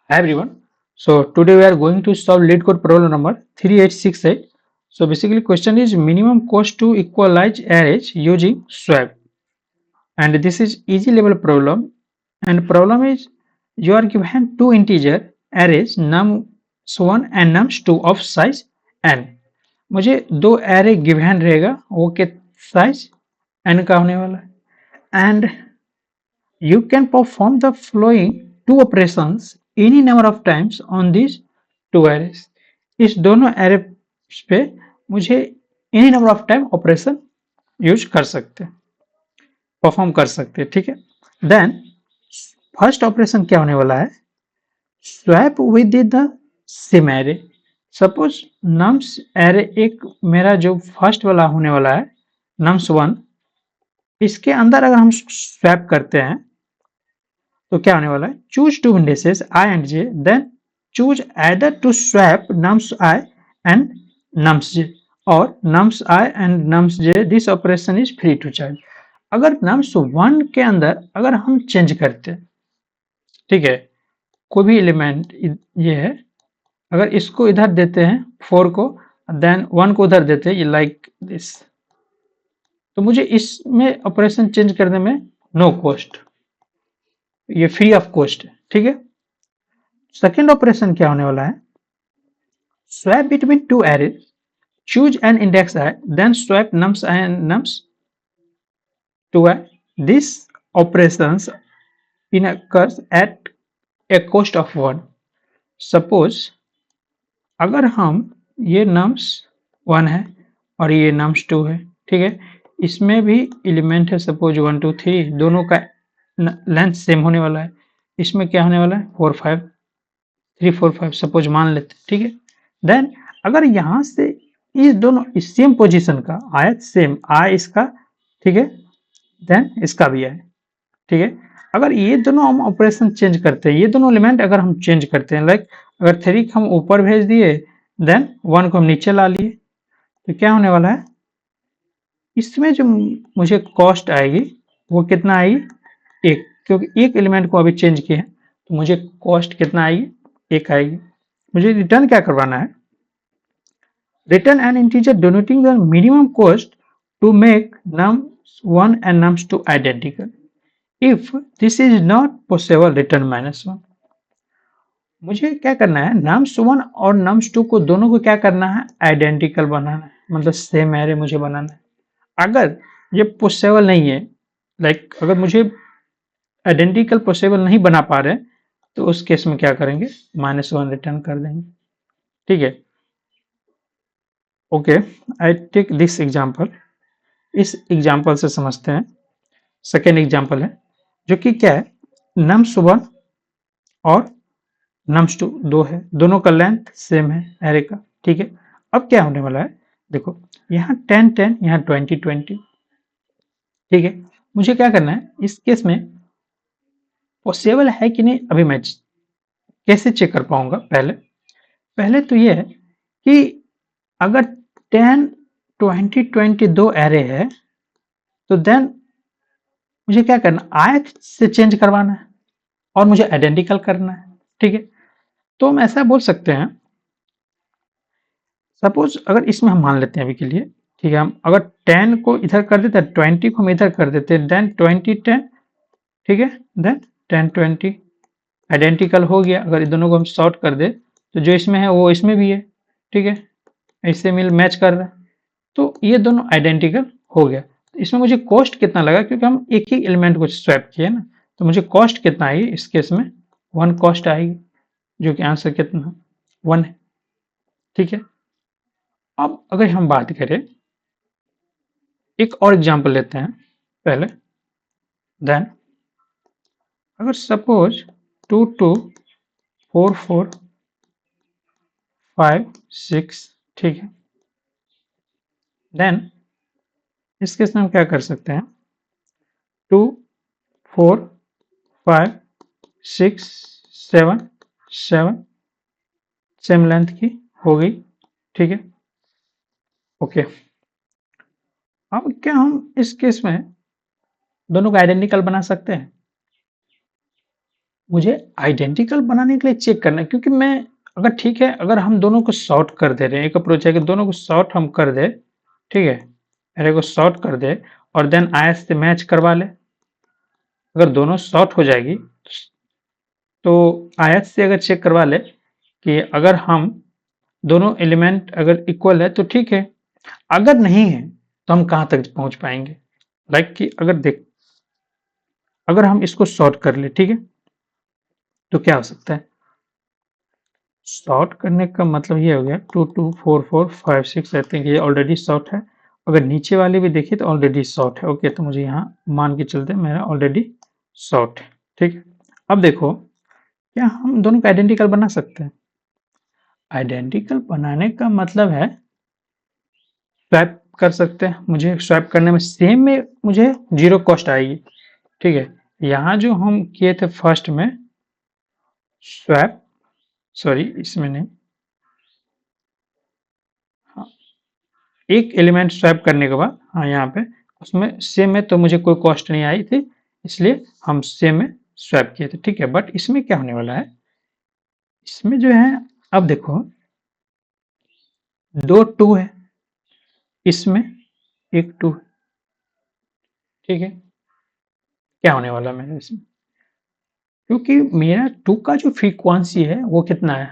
Hi everyone. So today we are going to solve lead code problem number 3868. So basically question is minimum cost to equalize arrays using swap. And this is easy level problem. And problem is you are given two integer arrays nums1 and nums2 of size n. मुझे दो array given रहेगा वो के size n का होने वाला है and you can perform the following two operations any number of times on these two arrays. इस दोनों array पे मुझे any number of time operation use कर सकते हैं, परफॉर्म कर सकते हैं, ठीक है। देन फर्स्ट ऑपरेशन क्या होने वाला है, swap with the same array. Suppose nums array एक मेरा जो फर्स्ट वाला होने वाला है नम्स वन, इसके अंदर अगर हम स्वैप करते हैं तो क्या होने वाला है, choose two indices i and j, then choose either to swap nums I and nums j, और nums I and nums j this operation is free to child. अगर नम्स वन के अंदर अगर हम चेंज करते हैं, ठीक है, कोई भी एलिमेंट ये है, अगर इसको इधर देते हैं 4 को, देन 1 को उधर देते हैं लाइक दिस, तो मुझे इसमें ऑपरेशन चेंज करने में नो कॉस्ट, ये फ्री ऑफ कॉस्ट है, ठीक है। सेकेंड ऑपरेशन क्या होने वाला है, swap between two arrays, choose an index I, then swap nums I and nums two I. This operations in occurs at a cost of 1। Suppose अगर हम ये नम्स 1 है और ये नम्स 2 है, ठीक है, इसमें भी एलिमेंट है सपोज 1 2 3, दोनों का लेंथ सेम होने वाला है, इसमें क्या होने वाला है 4 5 3 4 5 सपोज मान लेते, ठीक है। देन अगर यहाँ से इस दोनों इस सेम पोजीशन का आया सेम आय इसका, ठीक है, देन इसका भी आए, ठीक है। अगर ये दोनों हम ऑपरेशन चेंज करते हैं, ये दोनों एलिमेंट अगर हम चेंज करते हैं, लाइक अगर 3 को हम ऊपर भेज दिए, देन 1 को हम नीचे ला लिए, तो क्या होने वाला है, इसमें जो मुझे कॉस्ट आएगी वो कितना आएगी, एक, क्योंकि एक एलिमेंट को अभी चेंज किया है तो मुझे कॉस्ट कितना आएगी, एक आएगी। मुझे रिटर्न क्या करवाना है, return an integer denoting the minimum cost to make nums1 and nums2 identical। If this is not possible return -1। मुझे क्या करना है, nums1 और nums2 को दोनों को क्या करना है, आइडेंटिकल बनाना है, मतलब सेम एरे मुझे बनाना है। अगर ये पॉसिबल नहीं है, लाइक अगर मुझे आइडेंटिकल पॉसिबल नहीं बना पा रहे, तो उस केस में क्या करेंगे, -1 रिटर्न कर देंगे, ठीक है। Okay, I take this example. इस एग्जांपल से समझते हैं, सेकेंड एग्जांपल है जो कि क्या है, nums1 और nums2 दो है, दोनों का लेंथ सेम है एरे का, ठीक है। अब क्या होने वाला है, देखो यहाँ 10 10, यहाँ 20 20, ठीक है। मुझे क्या करना है, इस केस में पॉसिबल है कि नहीं, अभी मैं कैसे चेक कर पाऊंगा, पहले पहले तो ये है कि अगर 10 20 20 दो एरे है, तो देन मुझे क्या करना, आयत से चेंज करवाना है और मुझे आइडेंटिकल करना है, ठीक है। तो हम ऐसा बोल सकते हैं, सपोज अगर इसमें हम मान लेते हैं अभी के लिए, ठीक है, हम अगर 10 को इधर कर देते हैं, 20 को हम इधर कर देते हैं, देन 20 10, ठीक है, देन 10 20 आइडेंटिकल हो गया। अगर इन दोनों को हम शॉर्ट कर दे तो जो इसमें है वो इसमें भी है, ठीक है, इससे मिल मैच कर रहा है, तो ये दोनों आइडेंटिकल हो गया। तो इसमें मुझे कॉस्ट कितना लगा, क्योंकि हम एक ही एलिमेंट को स्वैप किए ना, तो मुझे कॉस्ट कितना आएगी इस केस में, 1 कॉस्ट आएगी, जो कि आंसर कितना 1 है, ठीक है। अब अगर हम बात करें, एक और एग्जांपल लेते हैं पहले, देन अगर सपोज 2 2 4 4 5 6, ठीक है, देन इस केस में हम क्या कर सकते हैं, 2 4 5 6 7 7 सेम लेंथ की हो गई, ठीक है। ओके, अब क्या हम इस केस में दोनों को आइडेंटिकल बना सकते हैं, मुझे आइडेंटिकल बनाने के लिए चेक करना है, क्योंकि मैं अगर ठीक है, अगर हम दोनों को सॉर्ट कर दे रहे हैं, एक अप्रोच है कि दोनों को सॉर्ट हम कर दे, ठीक है, अरे को सॉर्ट कर दे और देन आयत से मैच करवा ले। अगर दोनों सॉर्ट हो जाएगी तो आयत से अगर चेक करवा ले कि अगर हम दोनों एलिमेंट अगर इक्वल है तो ठीक है, अगर नहीं है तो हम कहां तक पहुंच पाएंगे। लाइक कि अगर देख, अगर हम इसको सॉर्ट कर ले, ठीक है, तो क्या हो सकता है, सॉर्ट करने का मतलब ये हो गया 2 2 4 4 5 6, आई थिंक ये ऑलरेडी सॉर्ट है। अगर नीचे वाले भी देखिए तो ऑलरेडी सॉर्ट है। ओके, तो मुझे यहाँ मान के चलते मेरा ऑलरेडी सॉर्ट है, ठीक है। अब देखो, क्या हम दोनों को आइडेंटिकल बना सकते हैं? आइडेंटिकल बनाने का मतलब है स्वैप कर सकते हैं। मुझे स्वैप करने में सेम में मुझे जीरो कॉस्ट आएगी, ठीक है। यहाँ जो हम किए थे फर्स्ट में स्वैप, सॉरी इसमें नहीं, हाँ, एक एलिमेंट स्वैप करने के बाद, हाँ यहाँ पे उसमें सेम में तो मुझे कोई कॉस्ट नहीं आई थी, इसलिए हम सेम में स्वैप किए थे, ठीक है। बट इसमें क्या होने वाला है, इसमें जो है, अब देखो दो टू है, इसमें एक टू है, ठीक है। क्या होने वाला है मेरे इसमें, क्योंकि मेरा टू का जो फ्रीक्वेंसी है वो कितना है,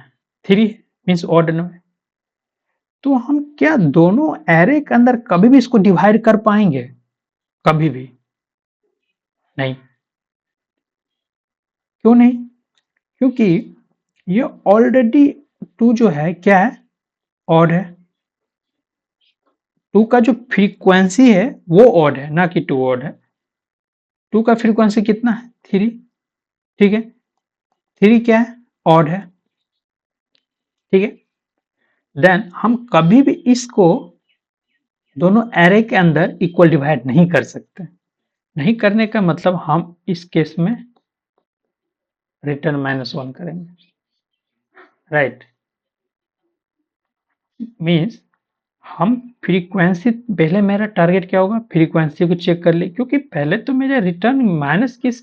थ्री, मीन्स ऑड नंबर। तो हम क्या दोनों एरे के अंदर कभी भी इसको डिवाइड कर पाएंगे? कभी भी नहीं। क्यों नहीं? क्योंकि ये ऑलरेडी टू जो है क्या है, ऑड है। टू का जो फ्रीक्वेंसी है वो ऑड है, ना कि टू ऑड है। टू का फ्रीक्वेंसी कितना है, थ्री, ठीक है। थ्री क्या है, ऑड है, ठीक है। देन हम कभी भी इसको दोनों एरे के अंदर इक्वल डिवाइड नहीं कर सकते। नहीं करने का मतलब हम इस केस में रिटर्न -1 करेंगे, राइट। मीन्स हम फ्रीक्वेंसी, पहले मेरा टारगेट क्या होगा, फ्रीक्वेंसी को चेक कर ले, क्योंकि पहले तो मेरा रिटर्न माइनस किस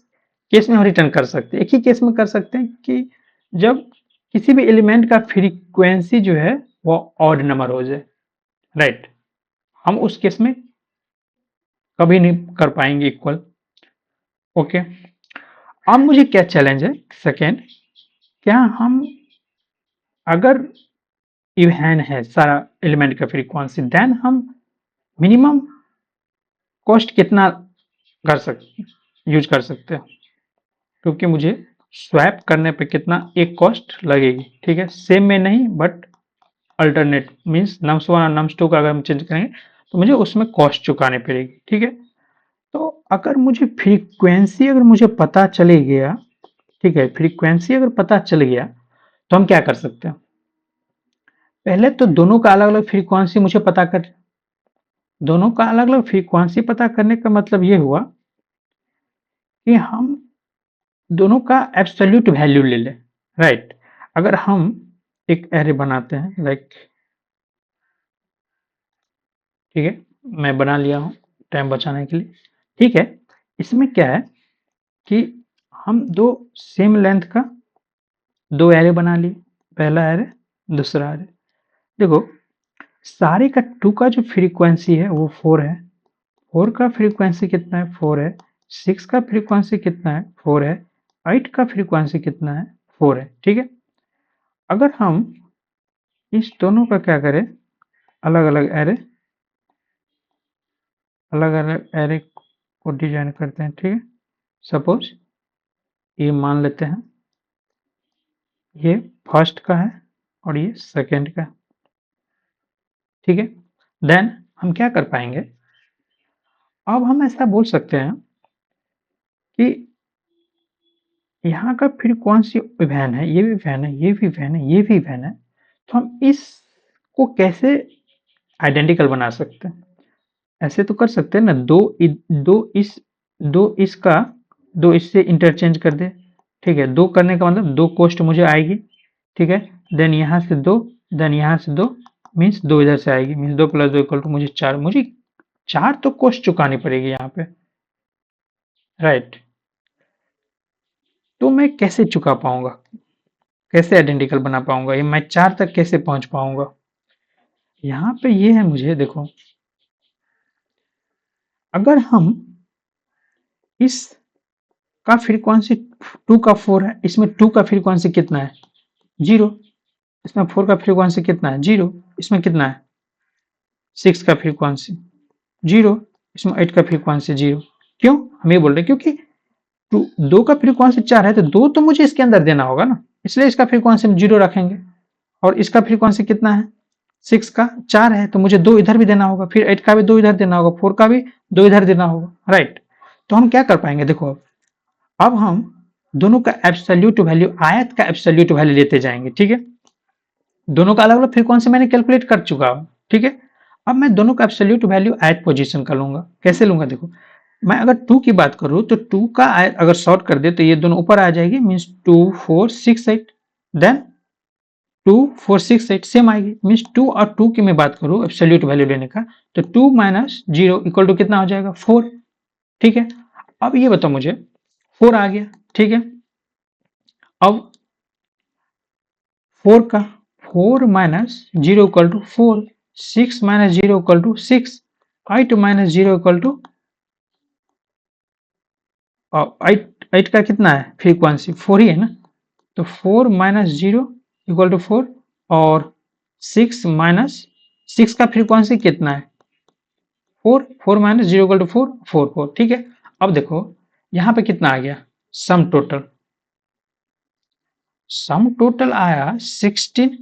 केस में हम रिटर्न कर सकते हैं, एक ही केस में कर सकते हैं कि जब किसी भी एलिमेंट का फ्रीक्वेंसी जो है वो ऑड नंबर हो जाए, राइट। हम उस केस में कभी नहीं कर पाएंगे इक्वल। ओके, अब मुझे क्या चैलेंज है, सेकेंड, क्या हम अगर इवन है सारा एलिमेंट का फ्रीक्वेंसी, देन हम मिनिमम कॉस्ट कितना कर सकते, यूज कर सकते हैं, क्योंकि मुझे स्वैप करने पे कितना एक कॉस्ट लगेगी, ठीक है। सेम में नहीं but alternate, means nums one और नम्स टू का अगर हम चेंज करेंगे तो मुझे उसमें कॉस्ट चुकानी पड़ेगी, ठीक है। तो अगर मुझे फ्रीक्वेंसी अगर मुझे पता चले गया, ठीक है, फ्रीक्वेंसी अगर पता चल गया तो हम क्या कर सकते हैं, पहले तो दोनों का अलग अलग फ्रीक्वेंसी मुझे पता कर, दोनों का अलग अलग फ्रीक्वेंसी पता करने का मतलब ये हुआ कि हम दोनों का एब्सोल्यूट वैल्यू ले लें, राइट। अगर हम एक एरे बनाते हैं, लाइक, ठीक है, मैं बना लिया हूं टाइम बचाने के लिए, ठीक है। इसमें क्या है कि हम दो सेम लेंथ का दो एरे बना लिए, पहला एरे, दूसरा एरे। देखो, सारे का टू का जो फ्रीक्वेंसी है वो फोर है, फोर का फ्रीक्वेंसी कितना है, फोर है। सिक्स का फ्रीक्वेंसी कितना है, फोर है। एट का फ्रीक्वेंसी कितना है, फोर है, ठीक है। अगर हम इस दोनों का क्या करें, अलग अलग एरे, अलग अलग एरे को डिजाइन करते हैं, ठीक है। सपोज ये मान लेते हैं ये फर्स्ट का है और ये सेकेंड का, ठीक है। देन हम क्या कर पाएंगे, अब हम ऐसा बोल सकते हैं कि यहाँ का फ्रीक्वेंसी वैन है, ये भी वैन है, ये भी वैन है, ये भी वैन है, तो हम इसको कैसे आइडेंटिकल बना सकते हैं? ऐसे तो कर सकते हैं ना, दो इसका दो इससे इंटरचेंज कर दे, ठीक है। दो करने का मतलब दो कॉस्ट मुझे आएगी, ठीक है। देन यहाँ से दो, देन यहाँ से दो, मीन्स दो इधर से आएगी, मीन्स दो प्लस दो इक्वल टू मुझे चार, मुझे चार तो कॉस्ट चुकानी पड़ेगी यहाँ पे, राइट। तो मैं कैसे चुका पाऊंगा, कैसे आइडेंटिकल बना पाऊंगा, ये मैं 4 तक कैसे पहुंच पाऊंगा। यहाँ पे ये है, मुझे देखो, अगर हम इस का फ्रीक्वेंसी 2 का 4 है, इसमें 2 का फ्रीक्वेंसी कितना है, 0। इसमें 4 का फ्रीक्वेंसी कितना है, 0। इसमें कितना है, 6 का फ्रीक्वेंसी 0। इसमें 8 का फ्रीक्वेंसी 0। क्यों हम ये बोल रहे हैं, क्योंकि 2 का फ्रीक्वेंसी 4 है तो 2 तो मुझे इसके अंदर देना होगा ना, इसलिए इसका फ्रीक्वेंसी हम 0 रखेंगे। और इसका फ्रीक्वेंसी कितना है, 6 का 4 है तो मुझे 2 इधर भी देना होगा, फिर 8 का भी 2 इधर देना होगा, 4 का भी 2 इधर देना होगा, राइट। तो हम क्या कर पाएंगे, देखो अब हम दोनों का एब्सोल्यूट वैल्यू, आयत का एब्सोल्यूट वैल्यू लेते जाएंगे, ठीक है। दोनों का अलग अलग फ्रीक्वेंसी मैंने कैलकुलेट कर चुका हूं, ठीक है। अब मैं दोनों का एब्सोल्यूट वैल्यू आयत पोजीशन का लूंगा। कैसे लूंगा, देखो मैं अगर 2 की बात करूं तो 2 का आयत अगर शॉर्ट कर दे तो ये दोनों ऊपर आ जाएगी, मीन्स 2 4 6 8, देन 2 4 6 8 सेम आएगी। मीन्स 2 और 2 की मैं बात करूं एब्सोल्यूट वैल्यू लेने का, तो 2 माइनस 0 इक्वल टू कितना हो जाएगा, 4, ठीक है। अब ये बताओ मुझे, 4 आ गया, ठीक है। अब 4 का 4 minus 0 equal to 4, 6 minus 0 equal to 6, 8 minus 0 equal to 8 का कितना है फ्रीक्वेंसी, 4 ही है ना, तो 4 माइनस 0 इक्वल टू 4, और 6 माइनस 6 का फ्रीक्वेंसी कितना है, 4, 4 माइनस 0 इक्वल टू 4, 4 4, ठीक है। अब देखो यहाँ पे कितना आ गया, सम टोटल, सम टोटल आया 16,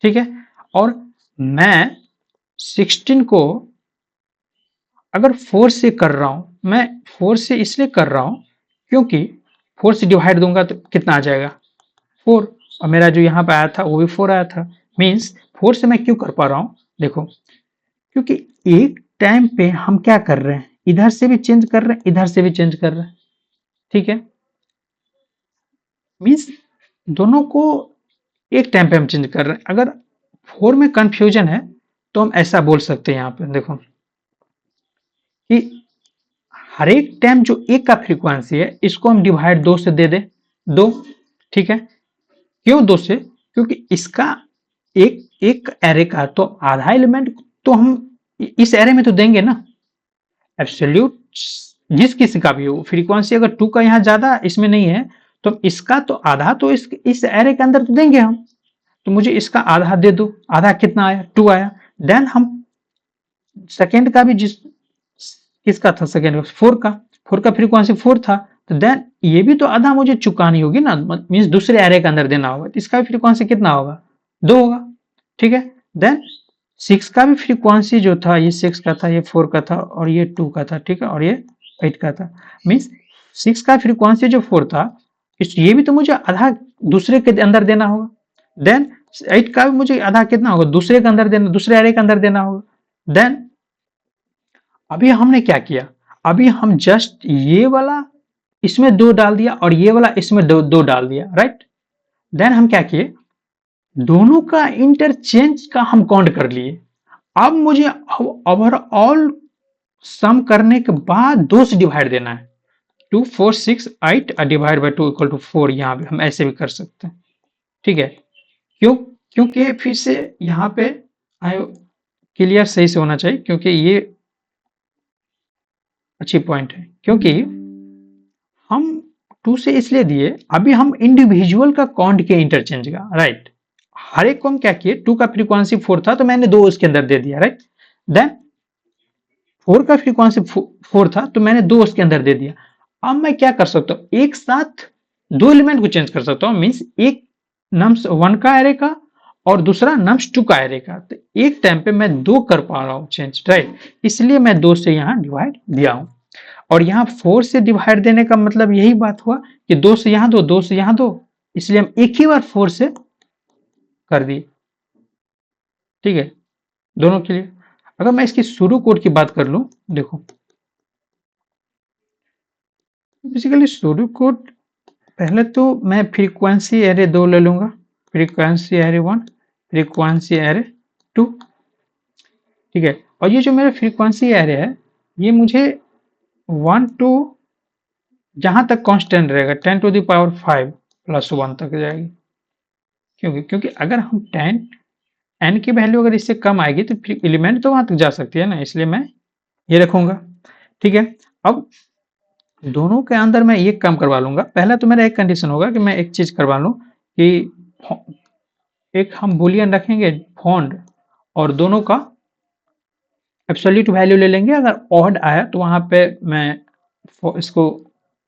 ठीक है। और मैं 16 को अगर 4 से कर रहा हूं, मैं 4 से इसलिए कर रहा हूं क्योंकि 4 से डिवाइड दूंगा तो कितना आ जाएगा, 4, और मेरा जो यहाँ पे आया था वो भी 4 आया था। मीन्स 4 से मैं क्यों कर पा रहा हूं, देखो क्योंकि एक टाइम पे हम क्या कर रहे हैं, इधर से भी चेंज कर रहे हैं, इधर से भी चेंज कर रहे हैं, ठीक है। मीन्स दोनों को एक टाइम पे हम चेंज कर रहे हैं। अगर 4 में कंफ्यूजन है तो हम ऐसा बोल सकते हैं यहाँ पे, देखो कि हर एक टाइम जो एक का फ्रीक्वेंसी है इसको हम डिवाइड 2 से दे दें, 2, ठीक है। क्यों 2 से, क्योंकि इसका एक एक एरे का तो आधा एलिमेंट तो हम इस एरे में तो देंगे ना, एब्सोल्यूट जिस किसी का भी हो फ्रीक्वेंसी, अगर 2 का यहाँ ज्यादा इसमें नहीं है तो इसका तो आधा तो इस एरे के अंदर तो देंगे हम। तो मुझे इसका आधा दे दो, आधा कितना आया, 2 आया। देन हम सेकेंड का भी, जिस किसका था सेकेंड, 4 का, 4 का फ्रीक्वेंसी 4 था, तो देन ये भी तो आधा मुझे चुकानी होगी ना, मीन्स दूसरे एरे के अंदर देना होगा, तो इसका भी फ्रीक्वेंसी कितना होगा, 2 होगा, ठीक है। देन 6 का भी फ्रीक्वेंसी जो था, ये 6 का था, ये 4 का था, और ये 2 का था, ठीक है, और ये 8 का था। मीन्स 6 का फ्रीक्वेंसी जो 4 था, ये भी तो मुझे आधा दूसरे के अंदर देना होगा। देन 8 का भी मुझे आधा कितना होगा, दूसरे के अंदर देना, दूसरे एरे के अंदर देना होगा। देन अभी हमने क्या किया, अभी हम जस्ट ये वाला इसमें 2 डाल दिया और ये वाला इसमें 2 डाल दिया, राइट। देन हम क्या किए, दोनों का इंटरचेंज का हम काउंट कर लिए। अब मुझे ओवरऑल सम करने के बाद 2 से डिवाइड देना है, 2 4 6 8 डिवाइड बाई 2 इक्वल टू 4, यहाँ पे हम ऐसे भी कर सकते हैं, ठीक है। क्यों, क्योंकि फिर से यहाँ पे क्लियर सही से होना चाहिए, क्योंकि ये अच्छी पॉइंट है, क्योंकि हम 2 से इसलिए दिए, अभी हम इंडिविजुअल का काउंट किए इंटरचेंज का, राइट। हर एक को हम क्या किए, 2 का फ्रीक्वेंसी 4 था तो मैंने 2 उसके अंदर दे दिया, राइट। देन 4 का फ्रीक्वेंसी 4 था तो मैंने 2 उसके अंदर दे दिया। अब मैं क्या कर सकता हूं, एक साथ 2 एलिमेंट को चेंज कर सकता हूं, मीन्स एक नम्स 1 का एरे का और दूसरा नम्स 2 का एरे का, तो एक टाइम पे मैं 2 कर पा रहा हूं चेंज, राइट। इसलिए मैं 2 से यहां डिवाइड दिया हूं। और यहाँ 4 से डिवाइड देने का मतलब यही बात हुआ कि 2 से यहां दो, 2 से यहां दो, इसलिए हम एक ही बार 4 से कर दिए, ठीक है, दोनों के लिए। अगर मैं इसकी शुरू कोड की बात कर लूं, देखो बेसिकली शुरू कोड, पहले तो मैं फ्रीक्वेंसी एरे 2 ले लूंगा, फ्रीक्वेंसी एरे 1, फ्रीक्वेंसी एरे 2, ठीक है। और ये जो मेरा फ्रीक्वेंसी एरे है ये मुझे 1 to जहां तक कांस्टेंट रहेगा 10⁵ प्लस 1 तक जाएगी। क्योंकि अगर हम 10 n की वैल्यू अगर इससे कम आएगी तो फिर एलिमेंट तो वहां तक जा सकती है ना, इसलिए मैं ये रखूंगा। ठीक है, अब दोनों के अंदर मैं ये काम करवा लूंगा। पहला तो मेरा एक कंडीशन होगा कि मैं एक चीज करवा लूं कि एक हम बुलियन रखेंगे फॉन्ड, और दोनों का एब्सोल्यूट वैल्यू ले लेंगे। अगर ऑड आया तो वहां पे मैं इसको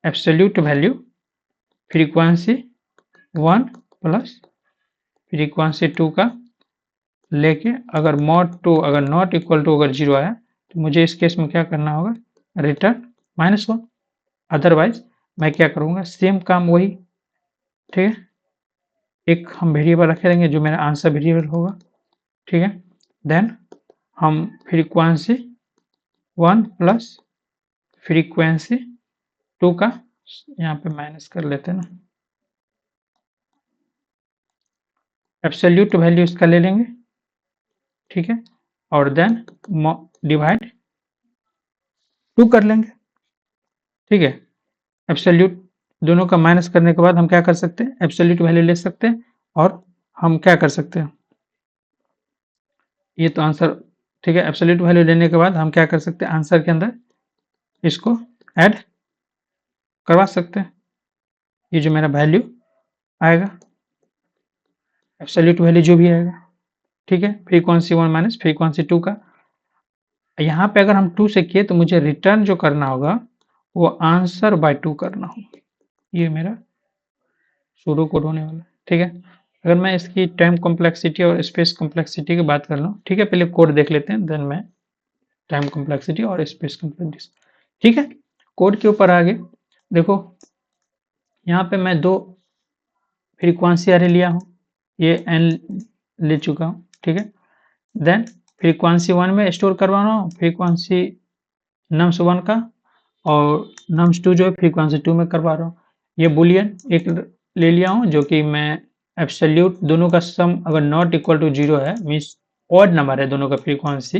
absolute value frequency 1 plus frequency 2 का लेके, अगर मॉड 2 अगर नॉट इक्वल टू अगर 0 आया तो मुझे इस केस में क्या करना होगा, रिटर्न -1। अदरवाइज मैं क्या करूंगा, सेम काम वही। ठीक है, एक हम वेरिएबल रखे रहेंगे जो मेरा आंसर वेरिएबल होगा। ठीक है, देन हम फ्रीक्वेंसी 1 प्लस फ्रीक्वेंसी 2 का यहाँ पे माइनस कर लेते हैं ना, एब्सोल्यूट वैल्यू इसका ले लेंगे। ठीक है, और देन डिवाइड 2 कर लेंगे। ठीक है, एब्सोल्यूट दोनों का माइनस करने के बाद हम क्या कर सकते हैं, एब्सोल्यूट वैल्यू ले सकते हैं, और हम क्या कर सकते हैं, ये तो आंसर। ठीक है, एब्सोल्यूट वैल्यू लेने के बाद हम क्या कर सकते हैं, आंसर के अंदर इसको ऐड करवा सकते हैं। ये जो मेरा वैल्यू आएगा, एब्सोल्यूट वैल्यू जो भी आएगा। ठीक है, फ्रीक्वेंसी 1 माइनस फ्रीक्वेंसी 2 का। यहाँ पे अगर हम 2 से किए तो मुझे रिटर्न जो करना होगा वो आंसर बाय 2 करना होगा। ये मेरा सूडो कोड होने वाला है। ठीक है, अगर मैं इसकी टाइम कॉम्प्लेक्सिटी और स्पेस कॉम्प्लेक्सिटी की बात कर लूँ, ठीक है, पहले कोड देख लेते हैं, देन मैं टाइम कॉम्प्लेक्सिटी और स्पेस कॉम्प्लेक्सिटी। ठीक है, कोड के ऊपर आगे देखो, यहाँ पे मैं 2 फ्रीक्वेंसी अरे लिया हूँ, ये एन ले चुका हूँ। ठीक है, देन फ्रीक्वेंसी 1 में स्टोर करवा रहा हूँ फ्रीक्वेंसी नम्स 1 का, और नम्स 2 जो है फ्रीक्वेंसी 2 में करवा रहा हूँ। ये बुलियन एक ले लिया हूँ जो कि मैं एब्सोल्यूट दोनों का सम अगर नॉट इक्वल टू 0 है, मीन्स ऑड नंबर है दोनों का फ्रीक्वेंसी,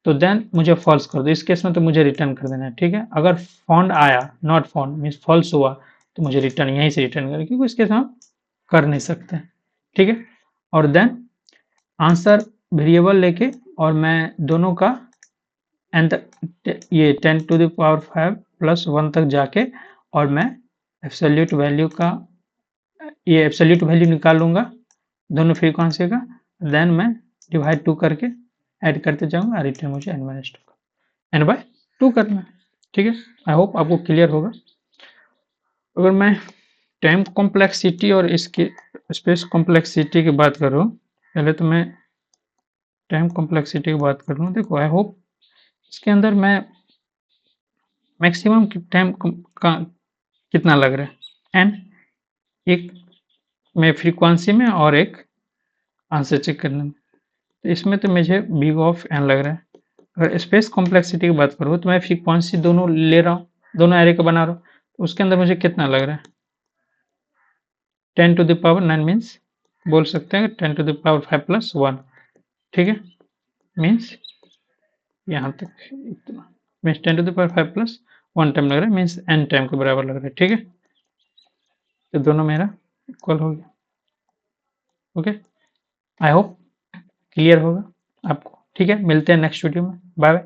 तो देन मुझे फॉल्स कर दो। इस केस में तो मुझे रिटर्न कर देना है। ठीक है, अगर फाउंड आया, नॉट फाउंड मीन्स फॉल्स हुआ, तो मुझे रिटर्न यहीं से रिटर्न करें, क्योंकि इस केस में हम कर नहीं सकते। ठीक है, और देन आंसर वेरिएबल लेके, और मैं दोनों का एंड ये 10⁵ प्लस 1 तक जाके, और मैं एब्सोल्यूट वैल्यू का ये एब्सोल्यूट वैल्यू निकाल लूंगा दोनों फ्रीक्वेंसी का, देन मैं डिवाइड 2 करके ऐड करते जाऊंगा, रिटर्न मुझे n/2 करना है। ठीक है, आई होप आपको क्लियर होगा। अगर मैं टाइम कॉम्प्लेक्सिटी और इसकी स्पेस कॉम्प्लेक्सिटी की बात करूँ, पहले तो मैं टाइम कॉम्प्लेक्सिटी की बात कर लूँ। देखो, आई होप इसके अंदर मैं मैक्सिमम टाइम का कितना लग रहा है, एन, एक में फ्रीक्वेंसी में और एक आंसर चेक करने में, तो इसमें तो मुझे बिग ऑफ एन लग रहा है। अगर स्पेस कॉम्प्लेक्सिटी की बात करूँ तो मैं फ्रीक्वेंसी दोनों ले रहा हूँ, दोनों एरे का बना रहा हूँ, तो उसके अंदर मुझे कितना लग रहा है, 10⁹ मीन्स बोल सकते हैं 10⁵ प्लस 1। ठीक है, मीन्स यहाँ तक इतना, मीन्स 10⁵ प्लस 1 टाइम लग रहा है, मीन्स n टाइम के बराबर लग रहा है। ठीक है, तो दोनों मेरा इक्वल हो गया। ओके, आई होप क्लियर होगा आपको। ठीक है, मिलते हैं नेक्स्ट वीडियो में, बाय बाय।